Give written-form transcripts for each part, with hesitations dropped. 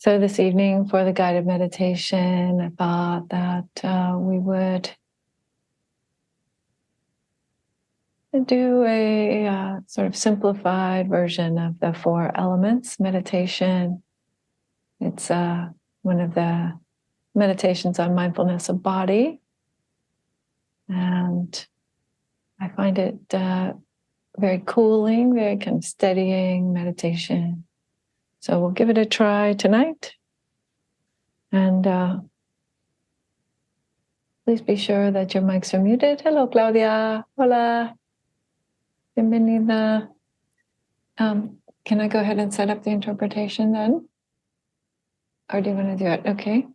So this evening for the guided meditation, I thought that we would do a sort of simplified version of the 4 elements meditation. It's one of the meditations on mindfulness of body. And I find it very cooling, very kind of steadying meditation. So we'll give it a try tonight. And please be sure that your mics are muted. Hello, Claudia. Hola. Bienvenida. Can I go ahead and set up the interpretation then? Or do you want to do it? Okay.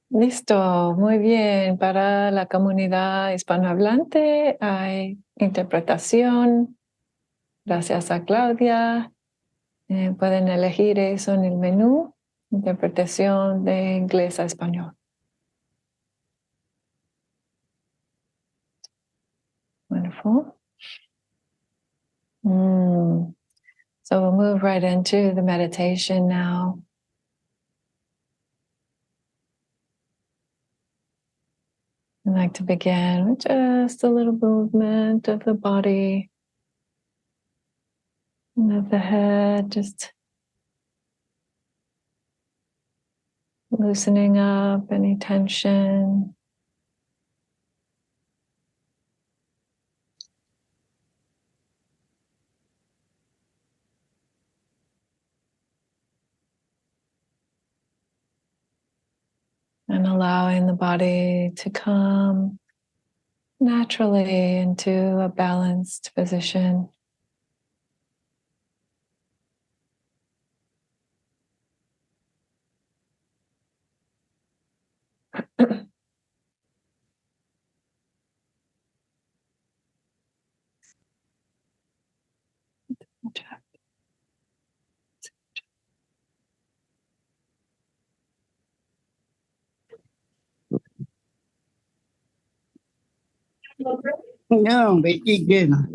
Listo, muy bien. Para la comunidad hispanohablante hay interpretación. Gracias a Claudia. Pueden elegir eso en el menú. Interpretación de inglés a español. Wonderful. So we'll move right into the meditation now. I'd like to begin with just a little movement of the body and of the head, just loosening up any tension. And allowing the body to come naturally into a balanced position. Não, vai que ganha.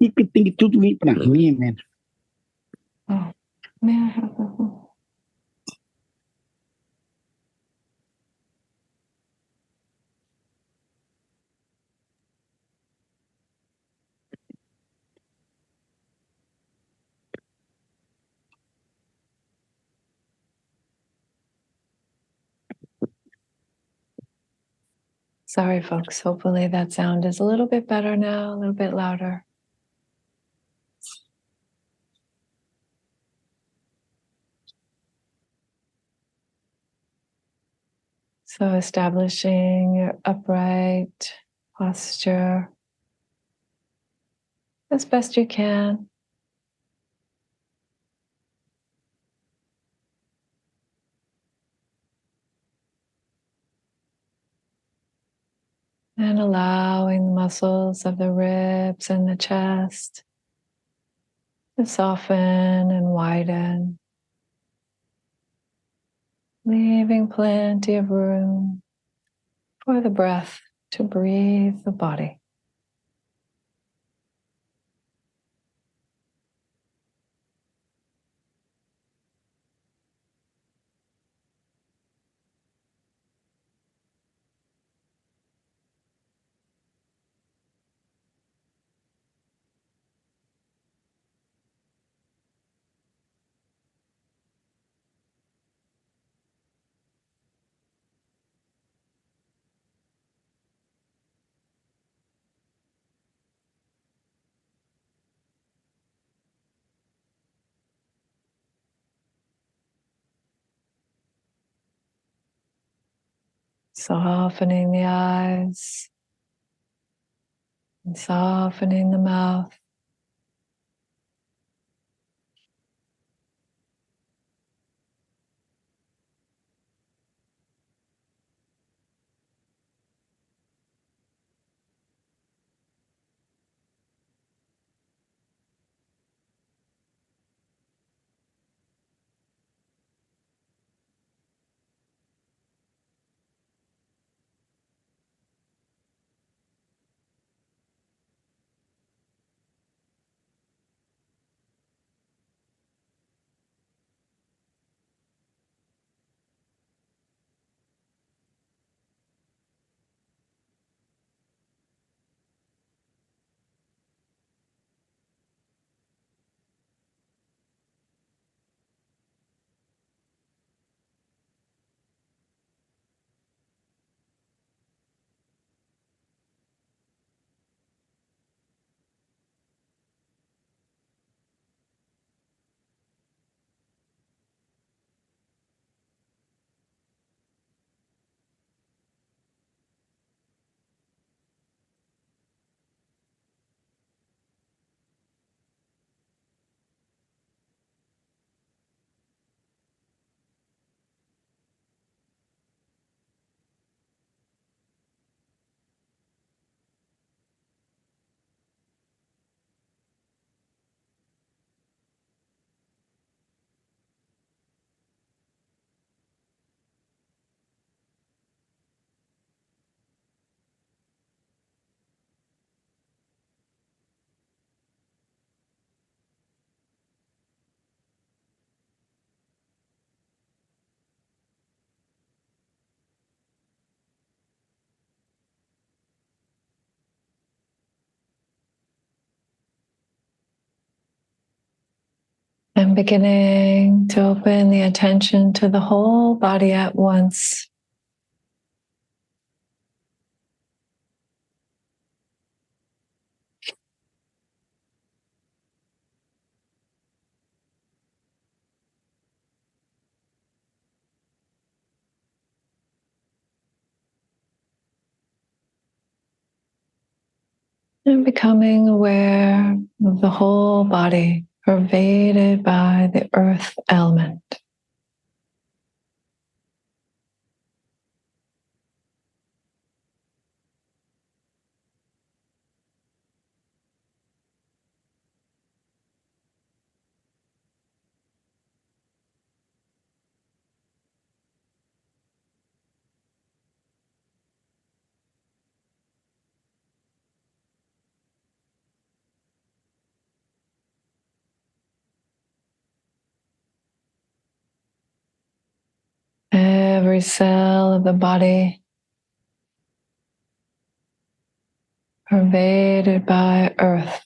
E que tem que tudo vir para mim, né? Oh, may I have the phone? Sorry, folks. Hopefully that sound is a little bit better now, a little bit louder. So establishing your upright posture as best you can. And allowing the muscles of the ribs and the chest to soften and widen, leaving plenty of room for the breath to breathe the body. Softening the eyes and softening the mouth. And beginning to open the attention to the whole body at once. And becoming aware of the whole body pervaded by the earth element. Every cell of the body pervaded by earth.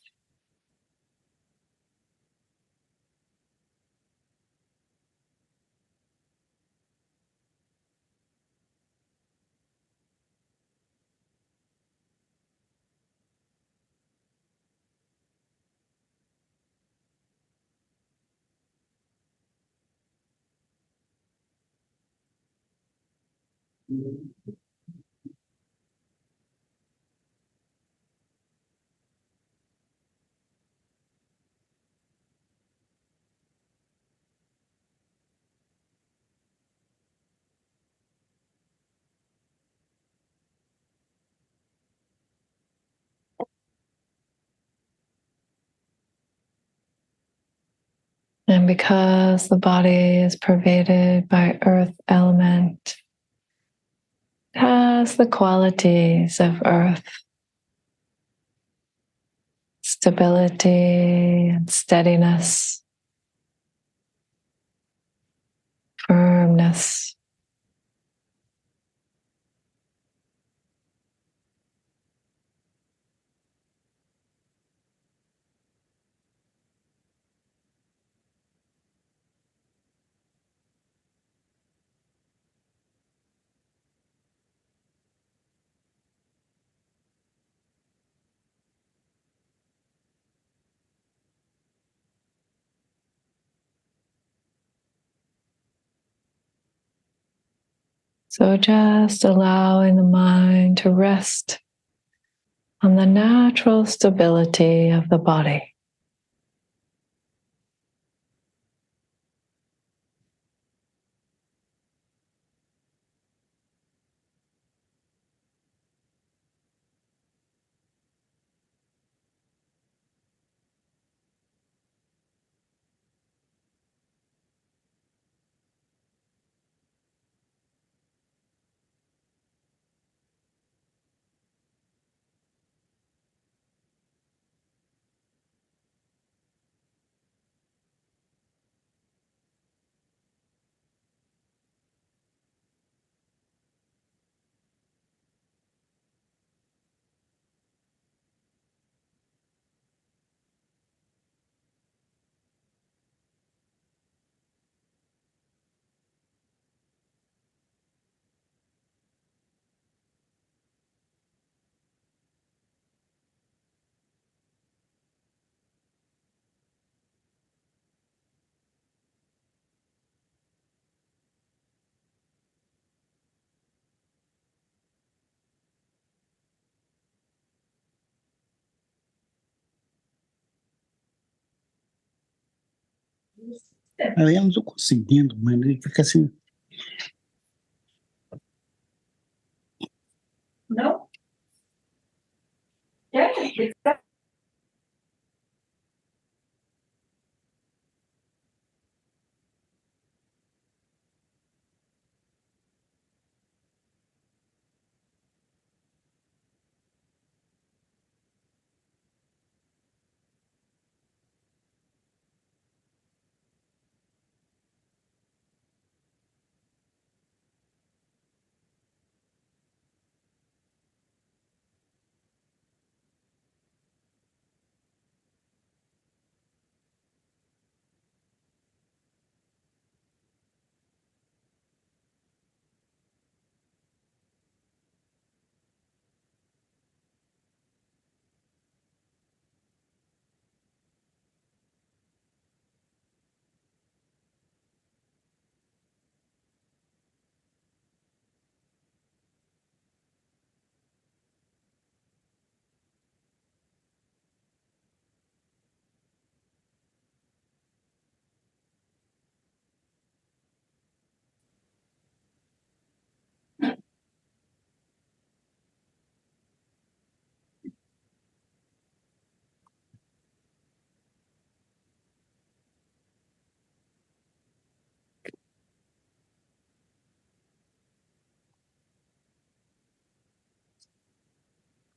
And because the body is pervaded by earth element, it has the qualities of earth: stability and steadiness, firmness. So just allowing the mind to rest on the natural stability of the body. Eu não estou conseguindo, mano. Ele fica assim. No. Yeah, it's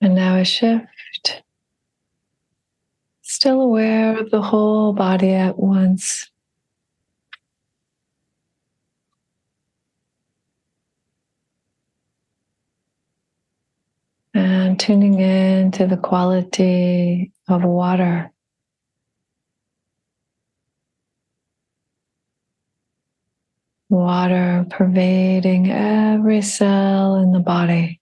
And now a shift. Still aware of the whole body at once. And tuning in to the quality of water. Water pervading every cell in the body.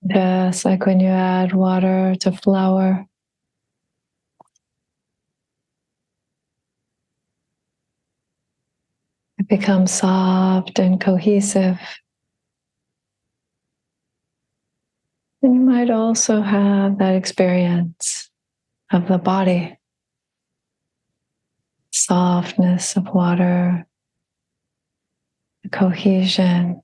Just like when you add water to flour, it becomes soft and cohesive. And you might also have that experience of the body, softness of water, cohesion.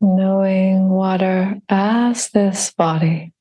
Knowing water as this body.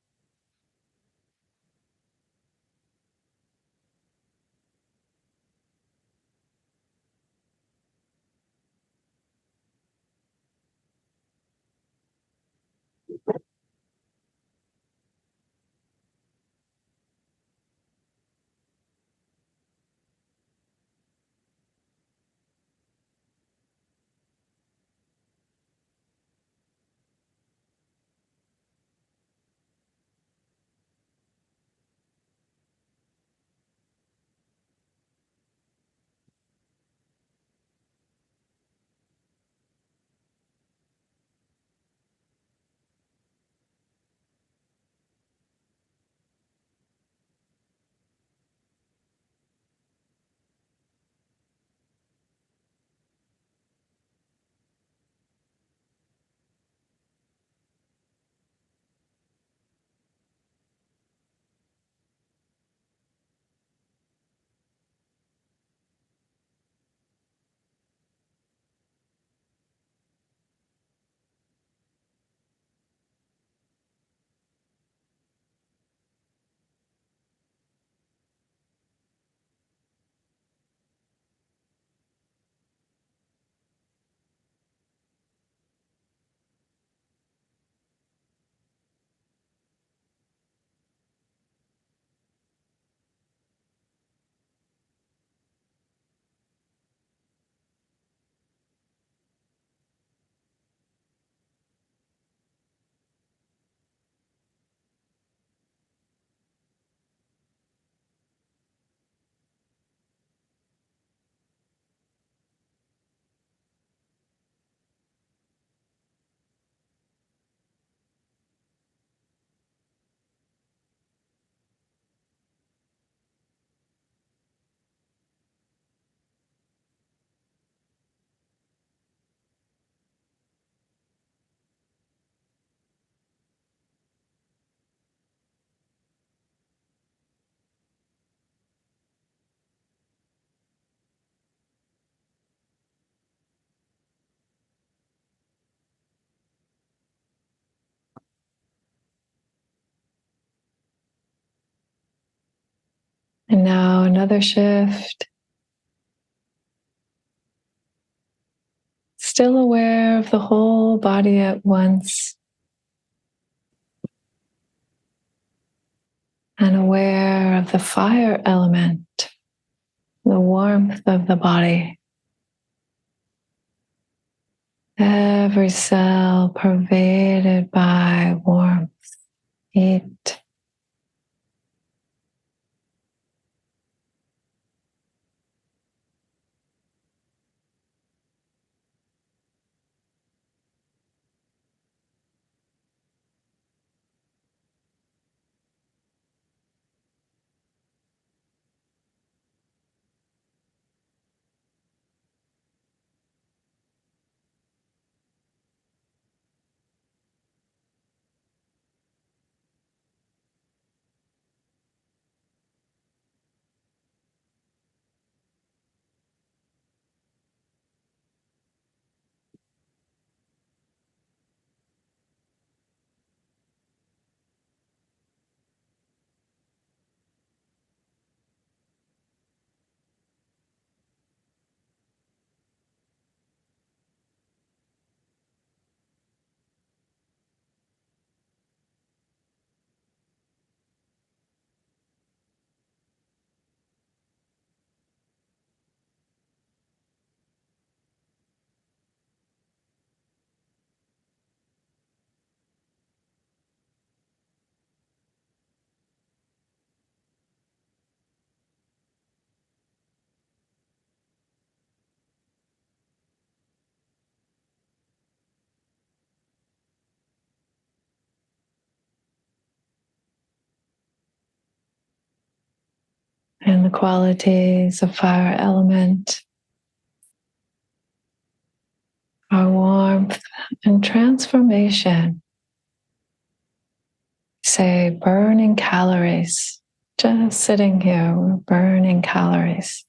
And now another shift. Still aware of the whole body at once. And aware of the fire element, the warmth of the body. Every cell pervaded by warmth, heat. And the qualities of fire element are warmth and transformation. Say burning calories. Just sitting here, we're burning calories.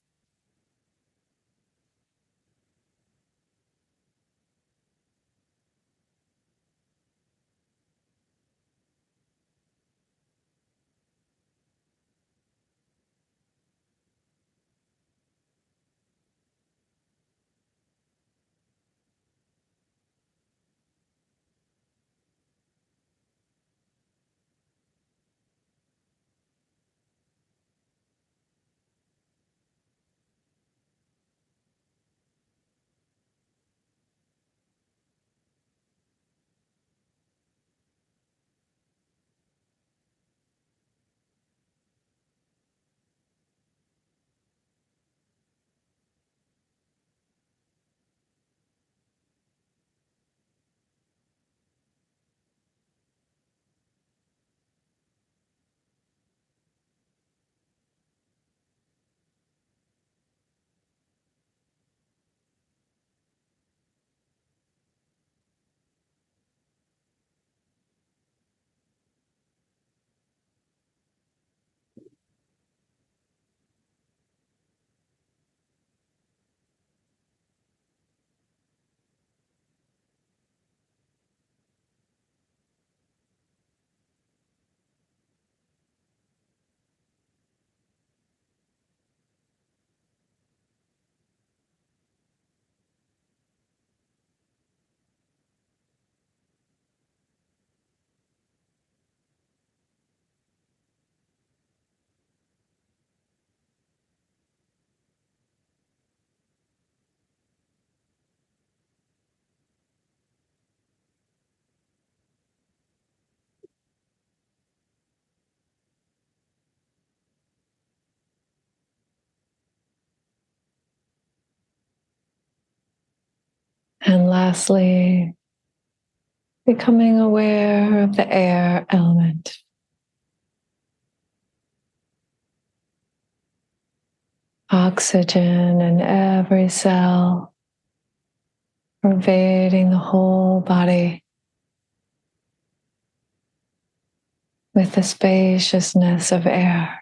And lastly, becoming aware of the air element. Oxygen in every cell, pervading the whole body with the spaciousness of air.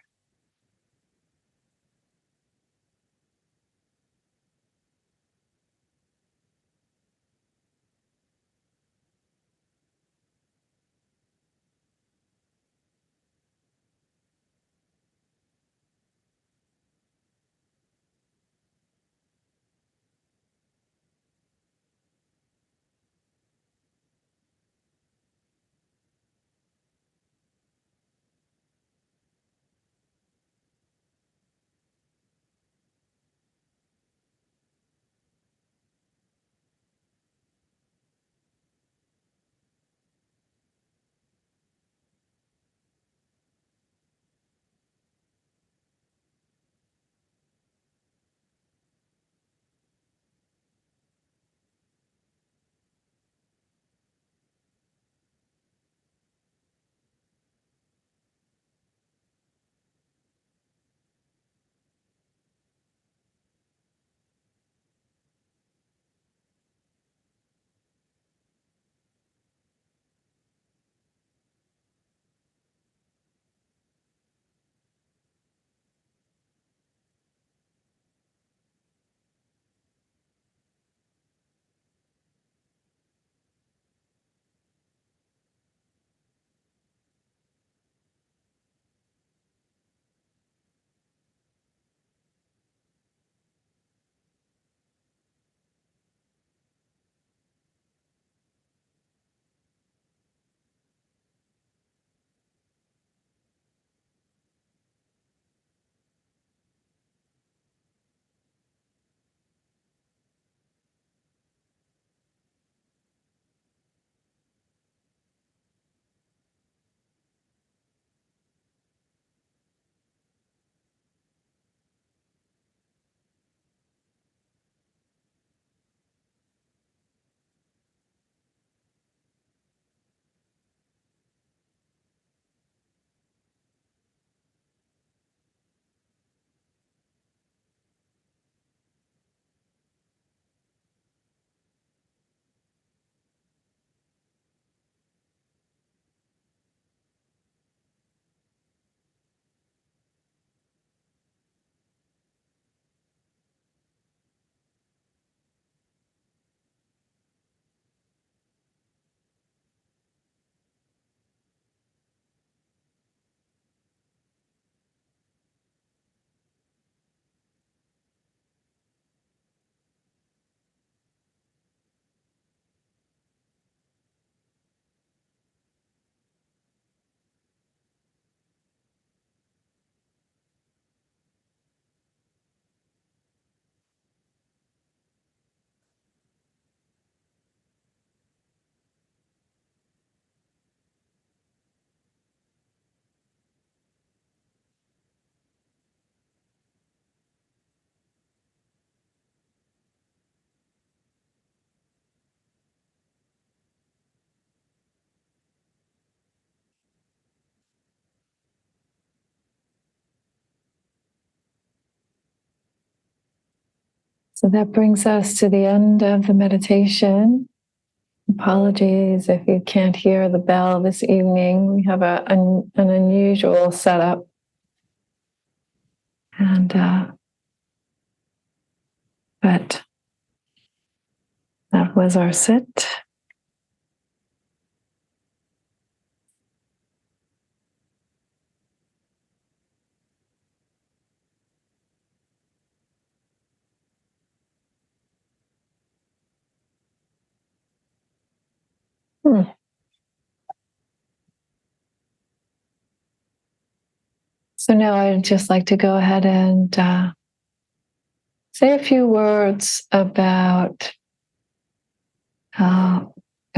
So that brings us to the end of the meditation. Apologies if you can't hear the bell this evening. We have an unusual setup. But that was our sit. So now I'd just like to go ahead and say a few words about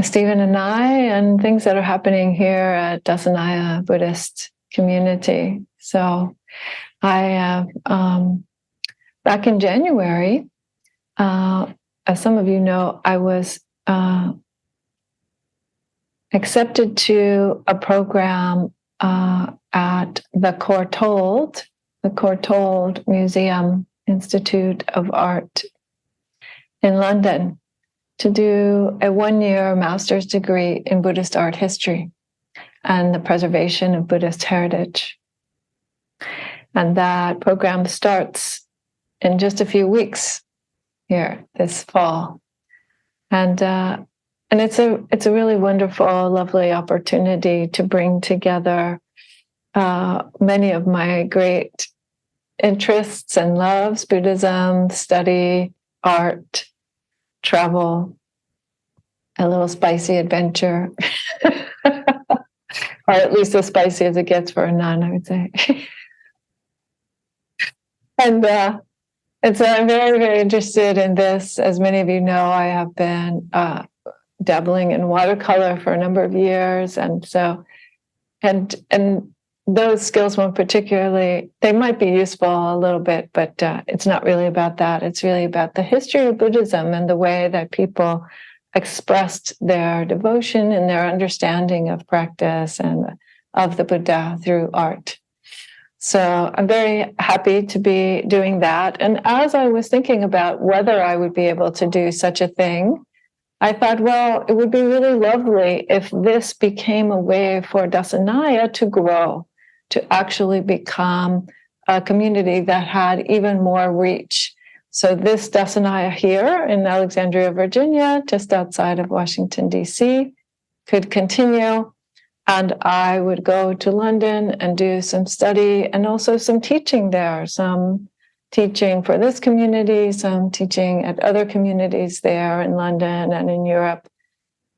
Stephen and I and things that are happening here at Dassanaya Buddhist Community. So I back in January, as some of you know, I was accepted to a program at the Courtauld Museum Institute of Art in London to do a 1-year master's degree in Buddhist art history and the preservation of Buddhist heritage. And that program starts in just a few weeks here this fall. And it's a really wonderful, lovely opportunity to bring together many of my great interests and loves: Buddhism, study, art, travel, a little spicy adventure, or at least as spicy as it gets for a nun, I would say. And so I'm very, very interested in this. As many of you know, I have been dabbling in watercolor for a number of years, and so and those skills won't particularly, they might be useful a little bit, but it's not really about that. It's really about the history of Buddhism and the way that people expressed their devotion and their understanding of practice and of the Buddha through art. So I'm very happy to be doing that. And as I was thinking about whether I would be able to do such a thing, I thought, well, it would be really lovely if this became a way for Dassanaya to grow, to actually become a community that had even more reach. So this Dassanaya here in Alexandria, Virginia, just outside of Washington, D.C., could continue. And I would go to London and do some study and also some teaching there, some teaching for this community, some teaching at other communities there in London and in Europe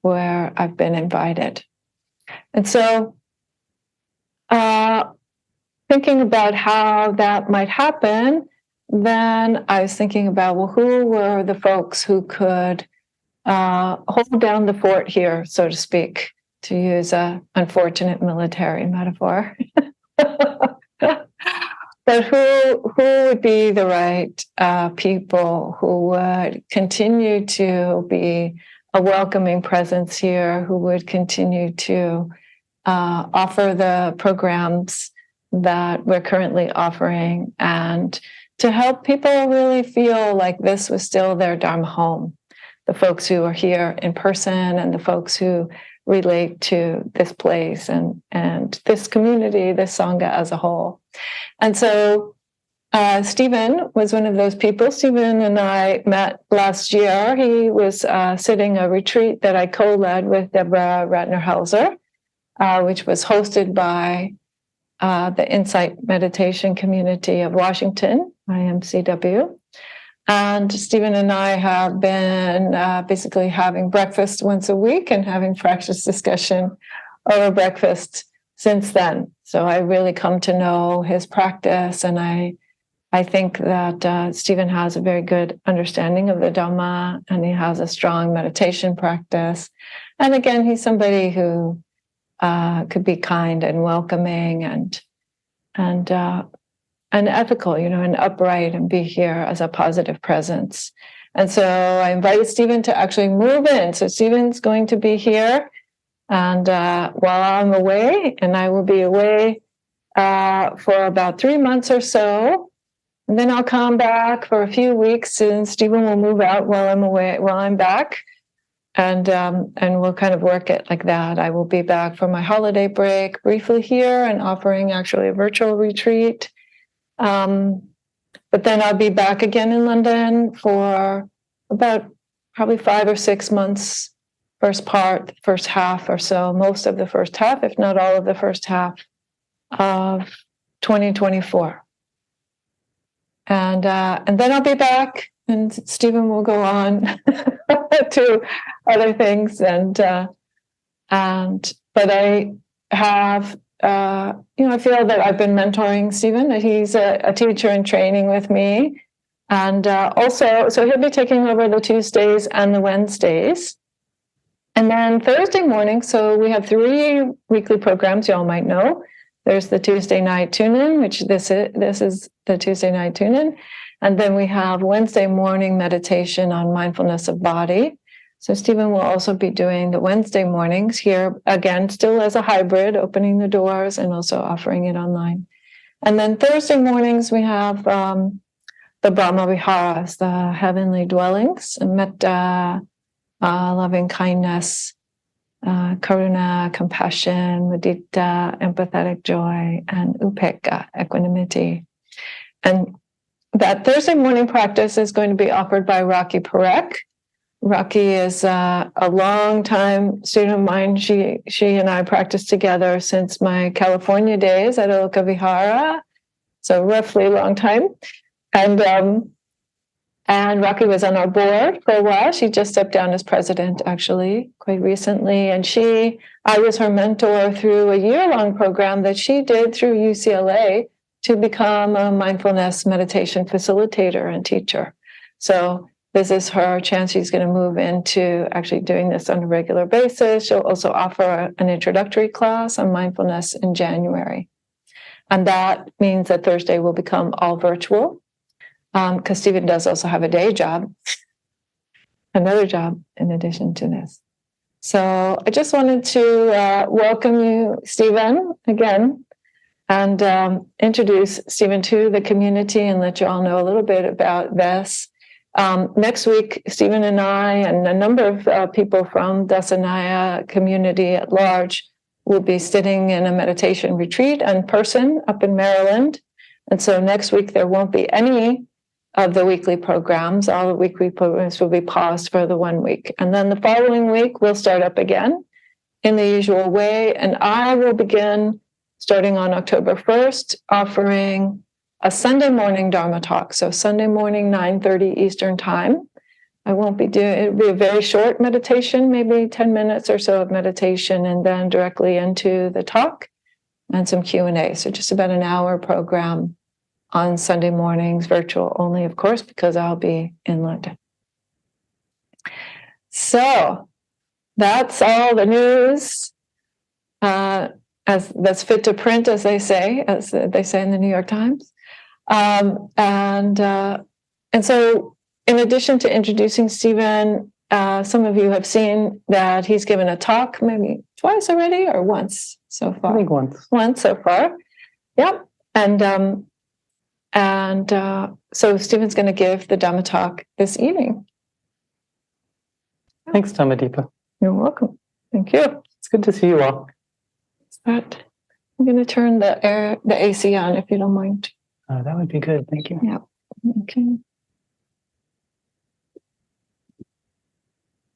where I've been invited. And so thinking about how that might happen, then I was thinking about, well, who were the folks who could hold down the fort here, so to speak, to use an unfortunate military metaphor. But who would be the right people who would continue to be a welcoming presence here, who would continue to offer the programs that we're currently offering, and to help people really feel like this was still their Dharma home, the folks who are here in person and the folks who relate to this place and this community, this Sangha as a whole. And so Stephen was one of those people. Stephen and I met last year. He was sitting a retreat that I co-led with Deborah Ratner-Hauser, which was hosted by the Insight Meditation Community of Washington, IMCW. And Stephen and I have been basically having breakfast once a week and having practice discussion over breakfast since then. So I really come to know his practice, and I think that Stephen has a very good understanding of the Dhamma, and he has a strong meditation practice. And again, he's somebody who could be kind and welcoming and ethical, and upright, and be here as a positive presence. And so I invited Stephen to actually move in. So Stephen's going to be here, and while I'm away, and I will be away for about 3 months or so, And then I'll come back for a few weeks, and Stephen will move out while I'm away, while I'm back. And we'll kind of work it like that. I will be back for my holiday break briefly here and offering actually a virtual retreat. But then I'll be back again in London for about probably 5 or 6 months, first half or so, most of the first half, if not all of the first half of 2024. And then I'll be back, and Stephen will go on to other things. But I have, I feel that I've been mentoring Stephen, that he's a teacher in training with me. And also, so he'll be taking over the Tuesdays and the Wednesdays. And then Thursday morning, so we have 3 weekly programs, you all might know. There's the Tuesday night tune-in, which this is the Tuesday night tune-in. And then we have Wednesday morning meditation on mindfulness of body. So Stephen will also be doing the Wednesday mornings here, again, still as a hybrid, opening the doors and also offering it online. And then Thursday mornings, we have the Brahma Viharas, the heavenly dwellings, metta, loving kindness, karuna, compassion, mudita, empathetic joy, and upekkha, equanimity. And that Thursday morning practice is going to be offered by Rocky Parekh. Rocky is a long-time student of mine. She and I practiced together since my California days at Aloka Vihara, so roughly a long time. And Rocky was on our board for a while. She just stepped down as president, actually, quite recently. And I was her mentor through a year-long program that she did through UCLA to become a mindfulness meditation facilitator and teacher. So this is her chance. She's going to move into actually doing this on a regular basis. She'll also offer an introductory class on mindfulness in January. And that means that Thursday will become all virtual. Because Stephen does also have a day job, another job in addition to this. So I just wanted to welcome you, Stephen, again, and introduce Stephen to the community and let you all know a little bit about this. Next week, Stephen and I and a number of people from Dassanaya community at large will be sitting in a meditation retreat in person up in Maryland. And so next week, there won't be any of the weekly programs. All the weekly programs will be paused for the 1 week. And then the following week, we'll start up again in the usual way. And I will begin starting on October 1st, offering a Sunday morning Dharma talk. So Sunday morning, 9:30 Eastern time. It'll be a very short meditation, maybe 10 minutes or so of meditation, and then directly into the talk and some Q&A. So just about an hour program on Sunday mornings, virtual only, of course, because I'll be in London. So that's all the news, as that's fit to print, as they say in the New York Times. And so, in addition to introducing Stephen, some of you have seen that he's given a talk, maybe twice already, or once so far. I think once. Once so far. Yep. And so Stephen's going to give the Dhamma talk this evening. Thanks, Dhammadipa. You're welcome. Thank you. It's good to see you all. But I'm going to turn the AC on, if you don't mind. That would be good. Thank you. Yeah. Okay.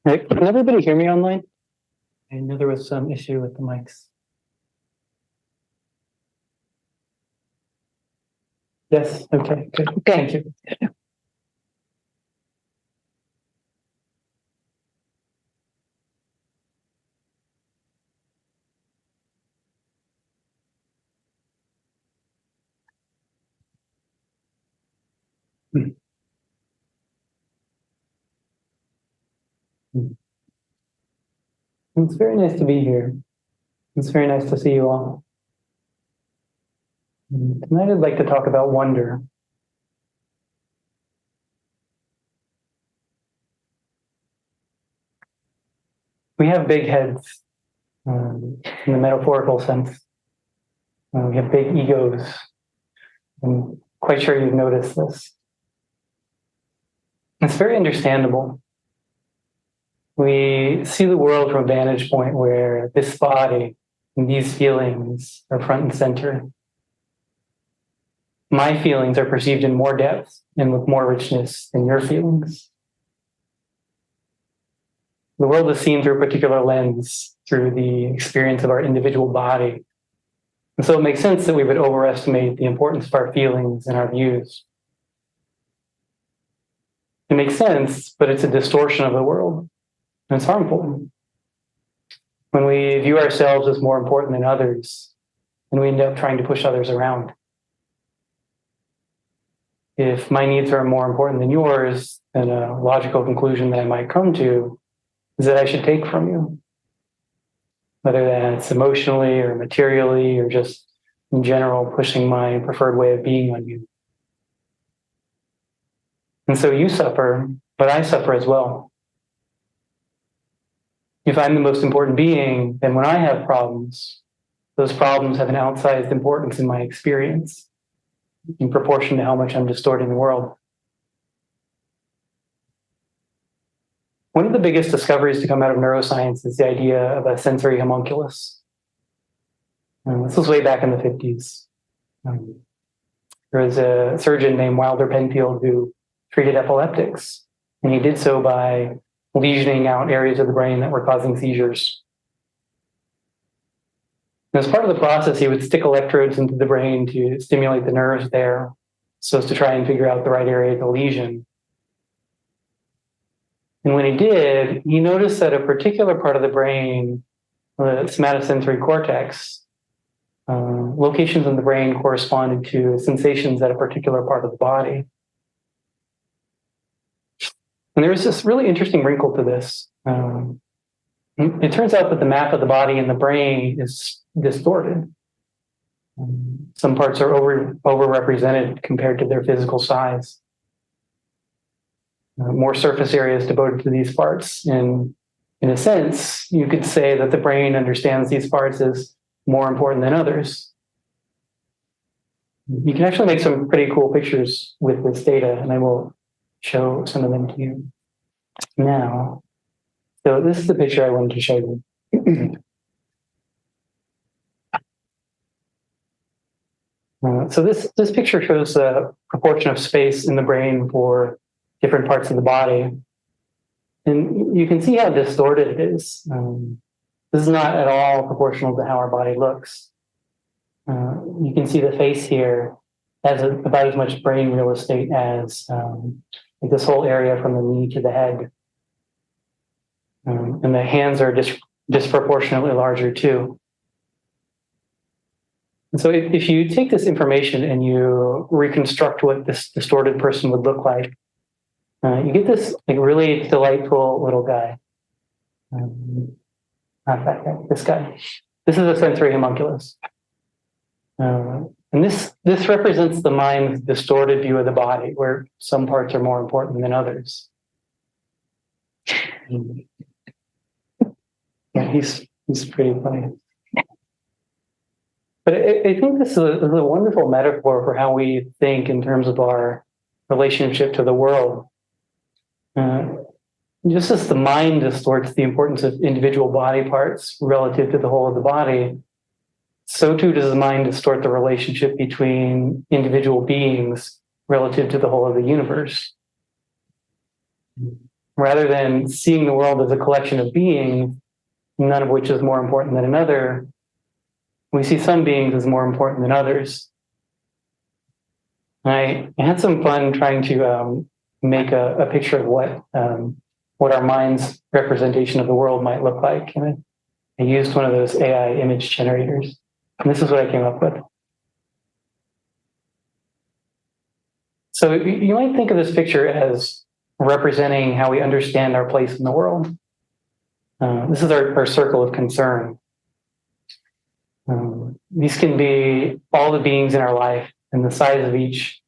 Hey, can everybody hear me online? I know there was some issue with the mics. Yes. Okay. Good. Okay. Thank you. It's very nice to be here. It's very nice to see you all. Tonight I'd like to talk about wonder. We have big heads in the metaphorical sense. We have big egos. And quite sure you've noticed this. It's very understandable. We see the world from a vantage point where this body and these feelings are front and center. My feelings are perceived in more depth and with more richness than your feelings. The world is seen through a particular lens, through the experience of our individual body. And so it makes sense that we would overestimate the importance of our feelings and our views. It makes sense, but it's a distortion of the world, and it's harmful. When we view ourselves as more important than others, and we end up trying to push others around. If my needs are more important than yours, then a logical conclusion that I might come to is that I should take from you. Whether that's emotionally or materially or just in general pushing my preferred way of being on you. And so you suffer, but I suffer as well. If I'm the most important being, then when I have problems, those problems have an outsized importance in my experience in proportion to how much I'm distorting the world. One of the biggest discoveries to come out of neuroscience is the idea of a sensory homunculus. This was way back in the 50s. There was a surgeon named Wilder Penfield who treated epileptics, and he did so by lesioning out areas of the brain that were causing seizures. And as part of the process, he would stick electrodes into the brain to stimulate the nerves there so as to try and figure out the right area of the lesion. And when he did, he noticed that a particular part of the brain, the somatosensory cortex, locations in the brain corresponded to sensations at a particular part of the body. And there's this really interesting wrinkle to this. It turns out that the map of the body and the brain is distorted. Some parts are overrepresented compared to their physical size. More surface area is devoted to these parts. And in a sense, you could say that the brain understands these parts as more important than others. You can actually make some pretty cool pictures with this data, and I will show some of them to you now. So this is the picture I wanted to show you. So this picture shows the proportion of space in the brain for different parts of the body. And you can see how distorted it is. This is not at all proportional to how our body looks. You can see the face here has about as much brain real estate as this whole area from the knee to the head. And the hands are disproportionately larger too. And so if you take this information and you reconstruct what this distorted person would look like, you get this like really delightful little guy. Not that guy, this guy. This is a sensory homunculus. And this represents the mind's distorted view of the body, where some parts are more important than others. Yeah, he's pretty funny. But I think this is a wonderful metaphor for how we think in terms of our relationship to the world. Just as the mind distorts the importance of individual body parts relative to the whole of the body, so too does the mind distort the relationship between individual beings relative to the whole of the universe. Rather than seeing the world as a collection of beings, none of which is more important than another, we see some beings as more important than others. I had some fun trying to make a picture of what our mind's representation of the world might look like. And I used one of those AI image generators. And this is what I came up with. So you might think of this picture as representing how we understand our place in the world. This is our circle of concern. These can be all the beings in our life, and the size of each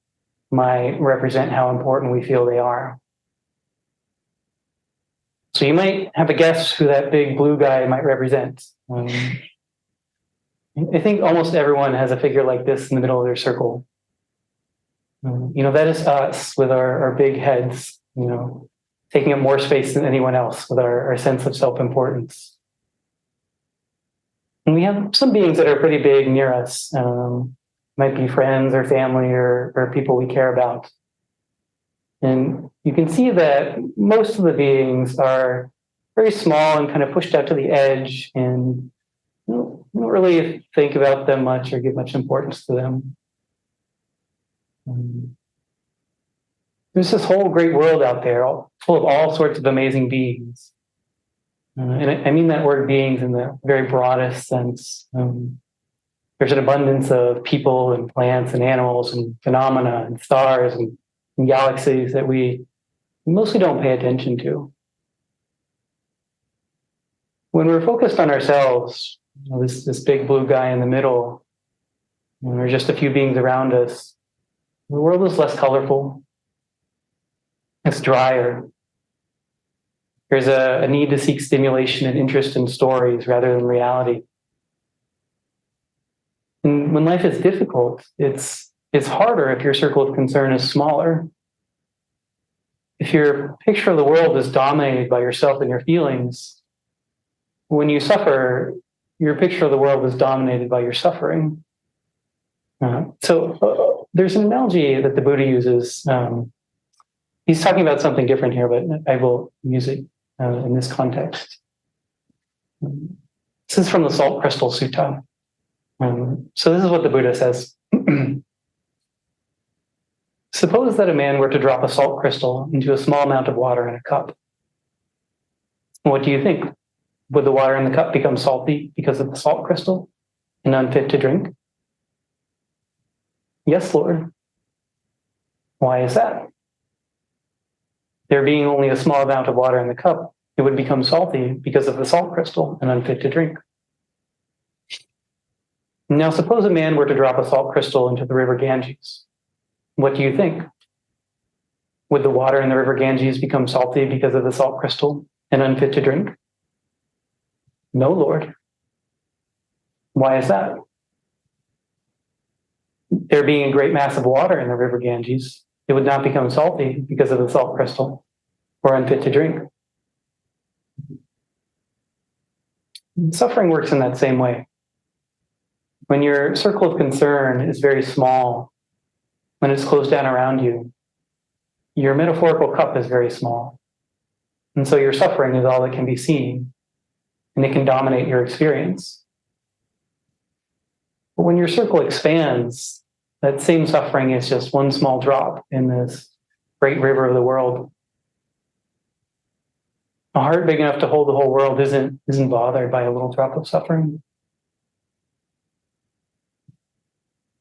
might represent how important we feel they are. So you might have a guess who that big blue guy might represent. I think almost everyone has a figure like this in the middle of their circle. That is us with our big heads, taking up more space than anyone else with our sense of self-importance. And we have some beings that are pretty big near us. Might be friends or family or people we care about. And you can see that most of the beings are very small and kind of pushed out to the edge, and you don't really think about them much or give much importance to them. There's this whole great world out there, full of all sorts of amazing beings. And I mean that word beings in the very broadest sense. There's an abundance of people and plants and animals and phenomena and stars and galaxies that we mostly don't pay attention to. When we're focused on ourselves, this big blue guy in the middle, and there are just a few beings around us, the world is less colorful. It's drier. There's a need to seek stimulation and interest in stories rather than reality. And when life is difficult, it's harder if your circle of concern is smaller. If your picture of the world is dominated by yourself and your feelings, when you suffer, your picture of the world is dominated by your suffering. So there's an analogy that the Buddha uses. He's talking about something different here, but I will use it in this context. This is from the Salt Crystal Sutta. So this is what the Buddha says. Suppose that a man were to drop a salt crystal into a small amount of water in a cup. What do you think? Would the water in the cup become salty because of the salt crystal and unfit to drink? Yes, Lord. Why is that? There being only a small amount of water in the cup, it would become salty because of the salt crystal and unfit to drink. Now, suppose a man were to drop a salt crystal into the river Ganges. What do you think? Would the water in the river Ganges become salty because of the salt crystal and unfit to drink? No, Lord. Why is that? There being a great mass of water in the river Ganges, it would not become salty because of the salt crystal or unfit to drink. Suffering works in that same way. When your circle of concern is very small, when it's closed down around you, your metaphorical cup is very small. And so your suffering is all that can be seen, and it can dominate your experience. But when your circle expands, that same suffering is just one small drop in this great river of the world. A heart big enough to hold the whole world isn't bothered by a little drop of suffering.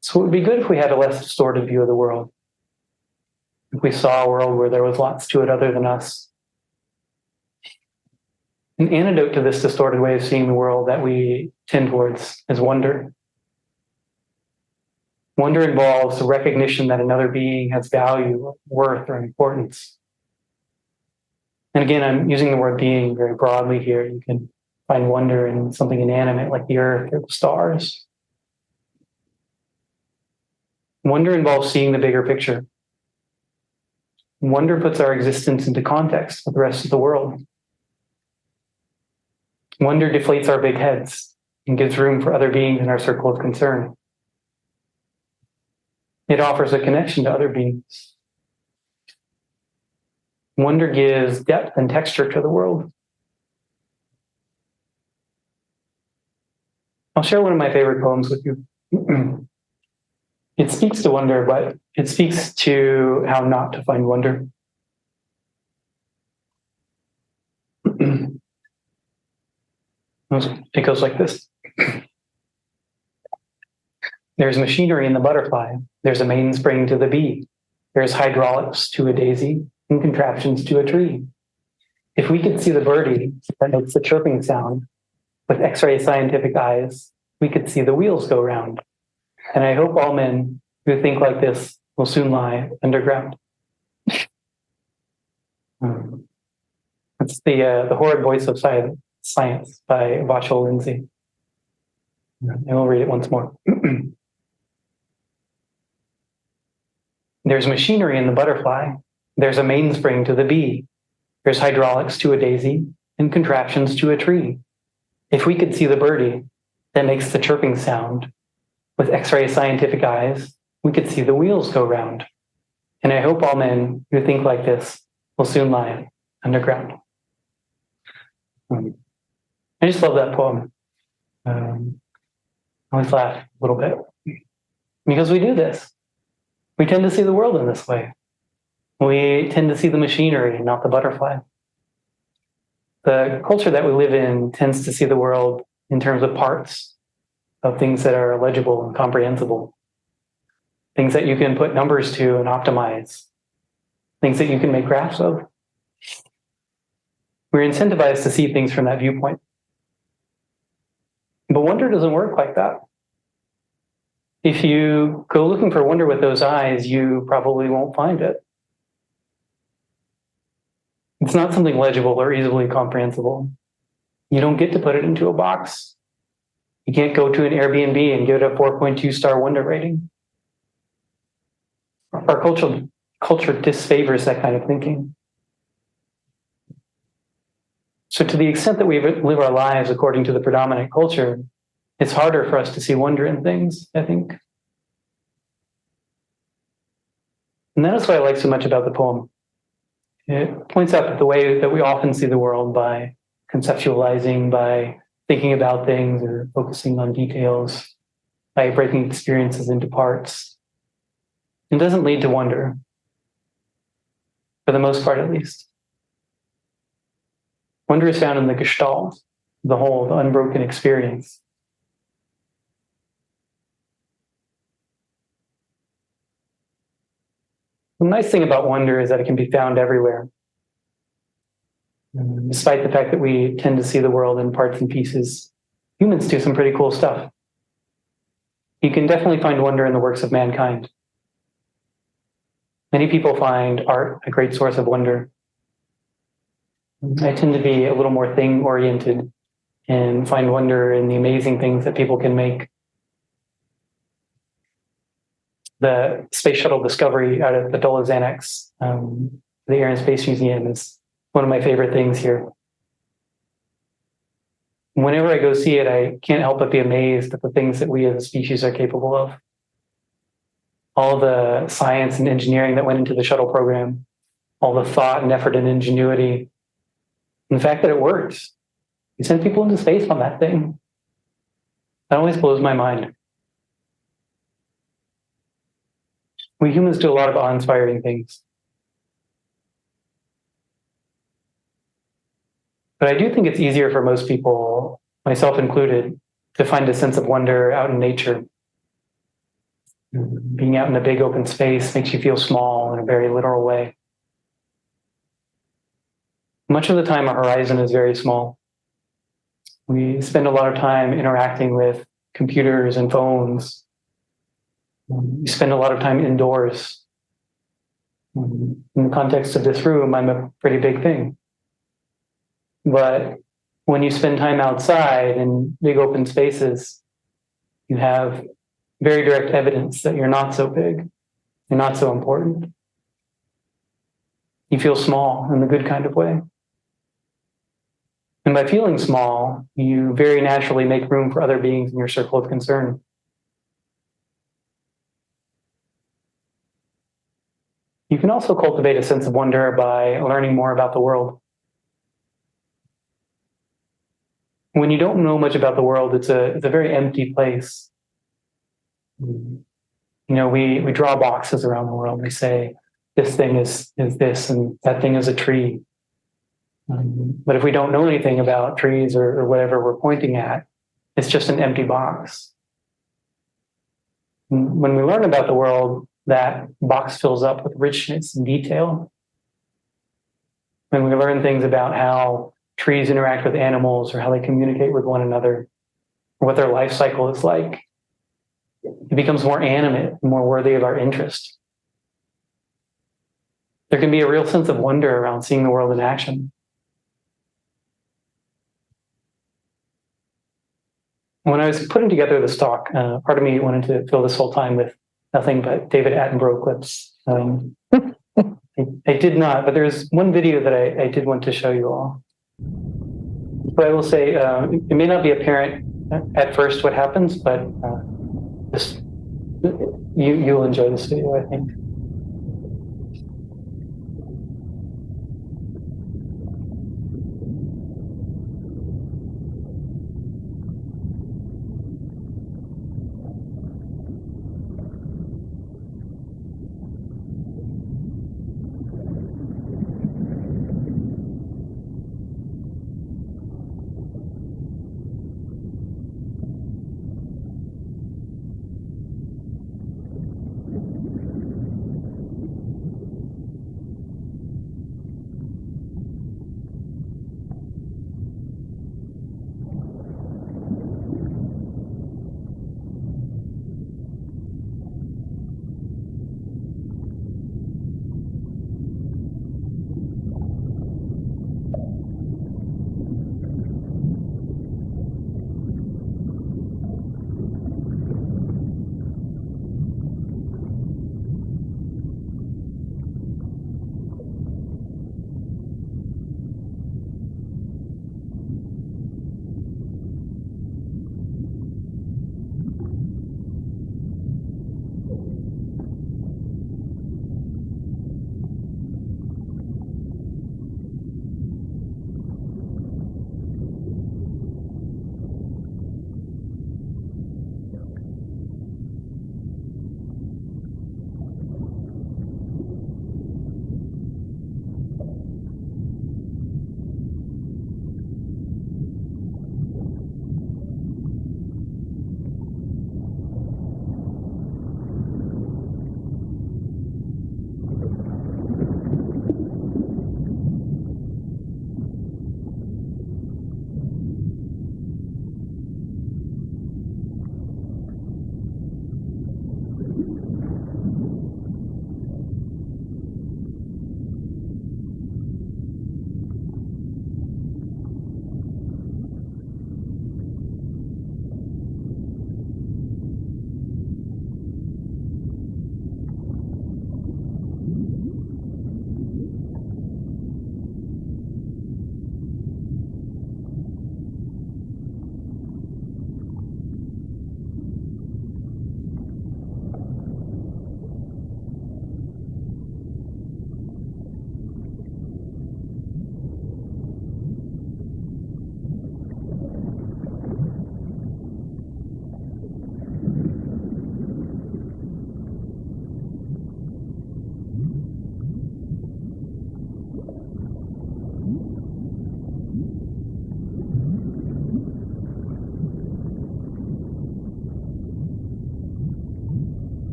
So it would be good if we had a less distorted view of the world. If we saw a world where there was lots to it other than us. An antidote to this distorted way of seeing the world that we tend towards is wonder. Wonder involves the recognition that another being has value, worth, or importance. And again, I'm using the word being very broadly here. You can find wonder in something inanimate like the earth or the stars. Wonder involves seeing the bigger picture. Wonder puts our existence into context with the rest of the world. Wonder deflates our big heads and gives room for other beings in our circle of concern. It offers a connection to other beings. Wonder gives depth and texture to the world. I'll share one of my favorite poems with you. It speaks to wonder, but it speaks to how not to find wonder. It goes like this. There's machinery in the butterfly. There's a mainspring to the bee. There's hydraulics to a daisy and contraptions to a tree. If we could see the birdie that makes the chirping sound with X-ray scientific eyes, we could see the wheels go round. And I hope all men who think like this will soon lie underground. That's the horrid voice of science by Vachel Lindsay. And we'll read it once more. There's machinery in the butterfly. There's a mainspring to the bee. There's hydraulics to a daisy and contraptions to a tree. If we could see the birdie that makes the chirping sound, with X-ray scientific eyes, we could see the wheels go round. And I hope all men who think like this will soon lie underground. I just love that poem. I always laugh a little bit because we do this. We tend to see the world in this way. We tend to see the machinery, not the butterfly. The culture that we live in tends to see the world in terms of parts, of things that are legible and comprehensible, things that you can put numbers to and optimize, things that you can make graphs of. We're incentivized to see things from that viewpoint. But wonder doesn't work like that. If you go looking for wonder with those eyes, you probably won't find it. It's not something legible or easily comprehensible. You don't get to put it into a box. You can't go to an Airbnb and give it a 4.2 star wonder rating. Our culture disfavors that kind of thinking. So to the extent that we live our lives according to the predominant culture, it's harder for us to see wonder in things, I think. And that is what I like so much about the poem. It points out that the way that we often see the world by conceptualizing, by thinking about things or focusing on details, by breaking experiences into parts, it doesn't lead to wonder, for the most part at least. Wonder is found in the gestalt, the whole, the unbroken experience. The nice thing about wonder is that it can be found everywhere. Despite the fact that we tend to see the world in parts and pieces, humans do some pretty cool stuff. You can definitely find wonder in the works of mankind. Many people find art a great source of wonder. I tend to be a little more thing-oriented and find wonder in the amazing things that people can make. The Space Shuttle Discovery out of the Dulles Annex, the Air and Space Museum, is one of my favorite things here. Whenever I go see it, I can't help but be amazed at the things that we as a species are capable of. All the science and engineering that went into the shuttle program, all the thought and effort and ingenuity, and the fact that it works. We sent people into space on that thing. That always blows my mind. We humans do a lot of awe-inspiring things. But I do think it's easier for most people, myself included, to find a sense of wonder out in nature. Being out in a big open space makes you feel small in a very literal way. Much of the time, our horizon is very small. We spend a lot of time interacting with computers and phones. We spend a lot of time indoors. In the context of this room, I'm a pretty big thing. But when you spend time outside in big open spaces, you have very direct evidence that you're not so big, you're not so important. You feel small in the good kind of way. And by feeling small, you very naturally make room for other beings in your circle of concern. You can also cultivate a sense of wonder by learning more about the world. When you don't know much about the world, it's a very empty place. You know, we draw boxes around the world. We say, this thing is this, and that thing is a tree. But if we don't know anything about trees or whatever we're pointing at, it's just an empty box. When we learn about the world, that box fills up with richness and detail. When we learn things about how trees interact with animals or how they communicate with one another, or what their life cycle is like, it becomes more animate and more worthy of our interest. There can be a real sense of wonder around seeing the world in action. When I was putting together this talk, part of me wanted to fill this whole time with nothing but David Attenborough clips. I did not, but there's one video that I did want to show you all. But I will say, it may not be apparent at first what happens, but you'll enjoy this video, I think.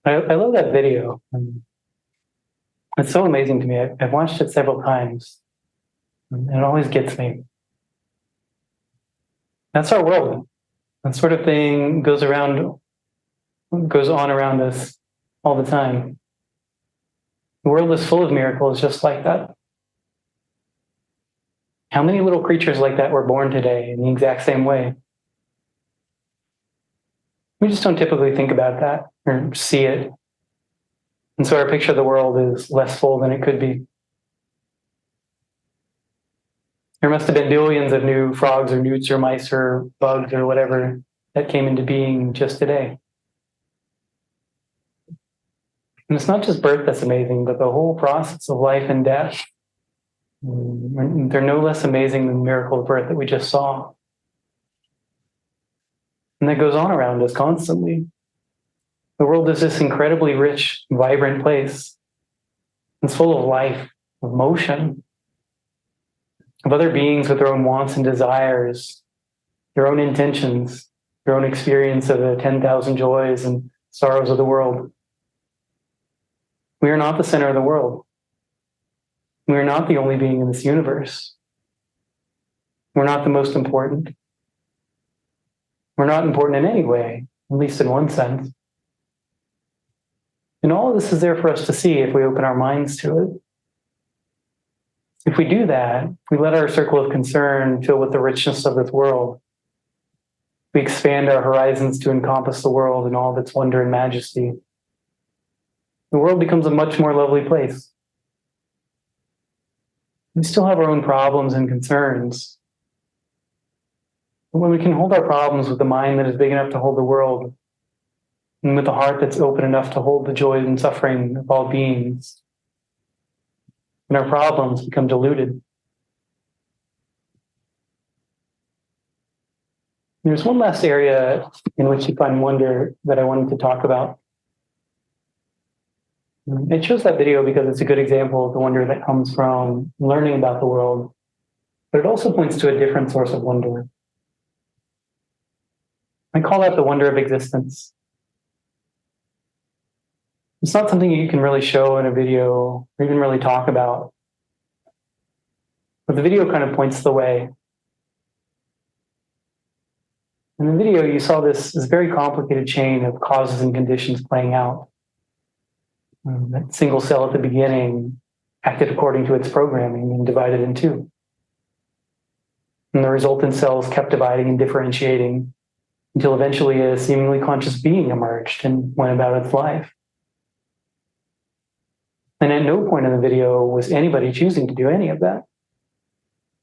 I love that video. It's so amazing to me. I've watched it several times, and it always gets me. That's our world. That sort of thing goes on around us all the time. The world is full of miracles just like that. How many little creatures like that were born today in the exact same way? We just don't typically think about that or see it. And so our picture of the world is less full than it could be. There must have been billions of new frogs or newts or mice or bugs or whatever that came into being just today. And it's not just birth that's amazing, but the whole process of life and death. They're no less amazing than the miracle of birth that we just saw. And that goes on around us constantly. The world is this incredibly rich, vibrant place. It's full of life, of motion, of other beings with their own wants and desires, their own intentions, their own experience of the 10,000 joys and sorrows of the world. We are not the center of the world. We are not the only being in this universe. We're not the most important. We're not important in any way, at least in one sense. And all of this is there for us to see if we open our minds to it. If we do that, if we let our circle of concern fill with the richness of this world, we expand our horizons to encompass the world in all of its wonder and majesty, the world becomes a much more lovely place. We still have our own problems and concerns. But when we can hold our problems with a mind that is big enough to hold the world, and with a heart that's open enough to hold the joy and suffering of all beings, and our problems become diluted. There's one last area in which you find wonder that I wanted to talk about. I chose that video because it's a good example of the wonder that comes from learning about the world, but it also points to a different source of wonder. I call that the wonder of existence. It's not something you can really show in a video or even really talk about, but the video kind of points the way. In the video, you saw this very complicated chain of causes and conditions playing out. That single cell at the beginning acted according to its programming and divided in two. And the resultant cells kept dividing and differentiating until eventually a seemingly conscious being emerged and went about its life. And at no point in the video was anybody choosing to do any of that.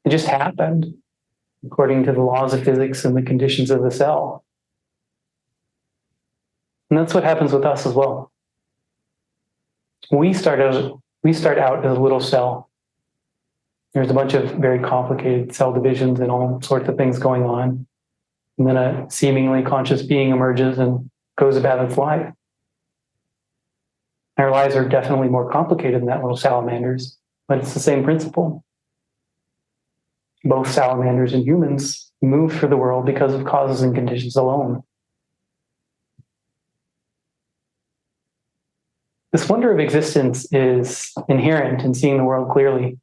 It just happened according to the laws of physics and the conditions of the cell. And that's what happens with us as well. We start out as a little cell. There's a bunch of very complicated cell divisions and all sorts of things going on. And then a seemingly conscious being emerges and goes about its life. Our lives are definitely more complicated than that little salamanders, but it's the same principle. Both salamanders and humans move through the world because of causes and conditions alone. This wonder of existence is inherent in seeing the world clearly,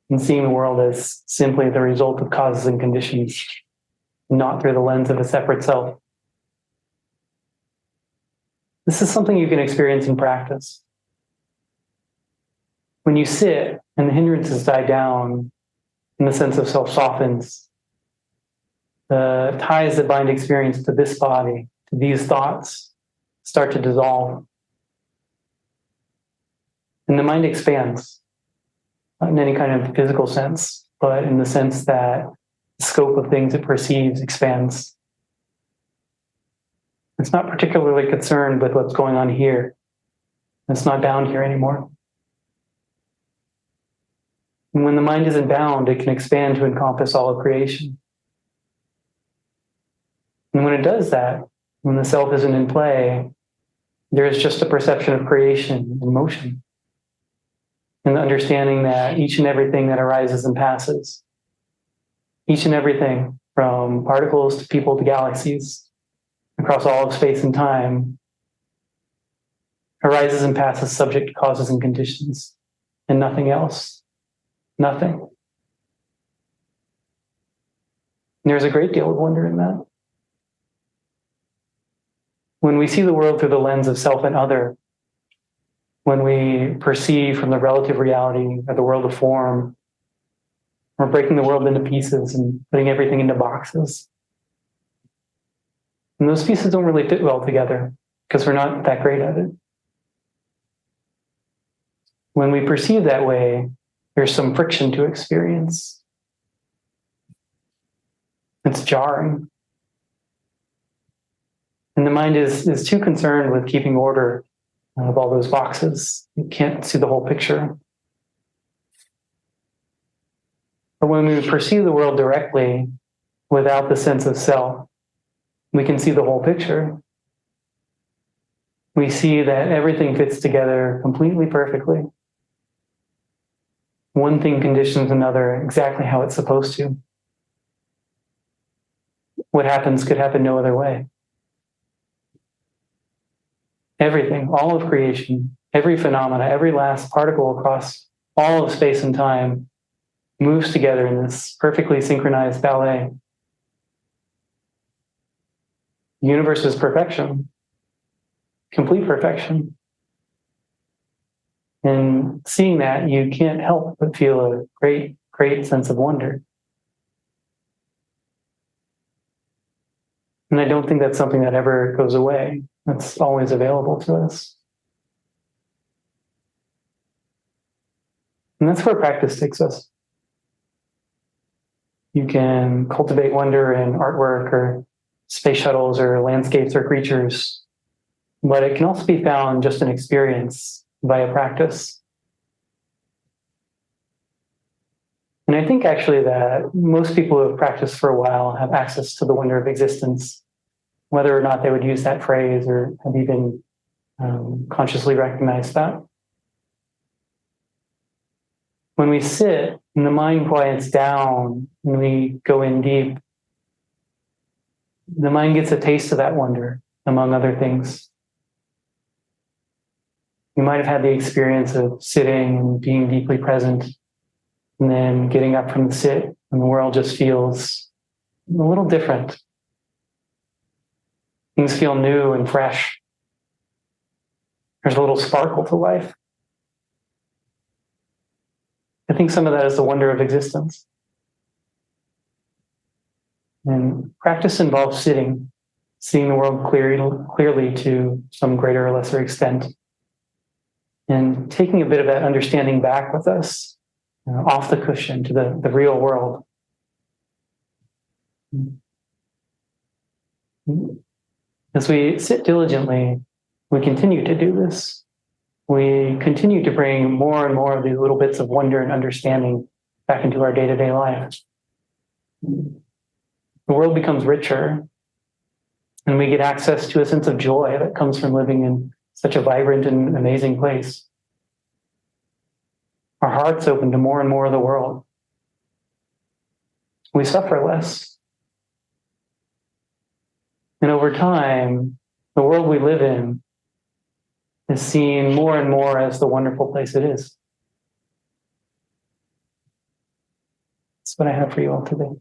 and seeing the world as simply the result of causes and conditions, not through the lens of a separate self. This is something you can experience in practice. When you sit and the hindrances die down and the sense of self softens, the ties that bind experience to this body, to these thoughts, start to dissolve. And the mind expands, not in any kind of physical sense, but in the sense that the scope of things it perceives expands. It's not particularly concerned with what's going on here. It's not bound here anymore. And when the mind isn't bound, it can expand to encompass all of creation. And when it does that, when the self isn't in play, there is just a perception of creation and motion. And the understanding that each and everything that arises and passes, each and everything from particles to people to galaxies, across all of space and time, arises and passes subject to causes and conditions, and nothing else. Nothing. And there's a great deal of wonder in that. When we see the world through the lens of self and other, when we perceive from the relative reality of the world of form, we're breaking the world into pieces and putting everything into boxes. And those pieces don't really fit well together because we're not that great at it. When we perceive that way, there's some friction to experience. It's jarring. And the mind is too concerned with keeping order of all those boxes. You can't see the whole picture. But when we perceive the world directly, without the sense of self, we can see the whole picture. We see that everything fits together completely perfectly. One thing conditions another exactly how it's supposed to. What happens could happen no other way. Everything, all of creation, every phenomena, every last particle across all of space and time moves together in this perfectly synchronized ballet. The universe is perfection, complete perfection. And seeing that, you can't help but feel a great, great sense of wonder. And I don't think that's something that ever goes away. It's always available to us. And that's where practice takes us. You can cultivate wonder in artwork or space shuttles or landscapes or creatures, but it can also be found just in experience via practice. And I think actually that most people who have practiced for a while have access to the wonder of existence, whether or not they would use that phrase or have even consciously recognized that. When we sit and the mind quiets down and we go in deep, the mind gets a taste of that wonder, among other things. You might have had the experience of sitting and being deeply present, and then getting up from the sit, and the world just feels a little different. Things feel new and fresh. There's a little sparkle to life. I think some of that is the wonder of existence. And practice involves sitting, seeing the world clearly to some greater or lesser extent, and taking a bit of that understanding back with us, off the cushion to the real world. As we sit diligently, we continue to do this. We continue to bring more and more of these little bits of wonder and understanding back into our day-to-day life. The world becomes richer, and we get access to a sense of joy that comes from living in such a vibrant and amazing place. Our hearts open to more and more of the world. We suffer less. And over time, the world we live in is seen more and more as the wonderful place it is. That's what I have for you all today.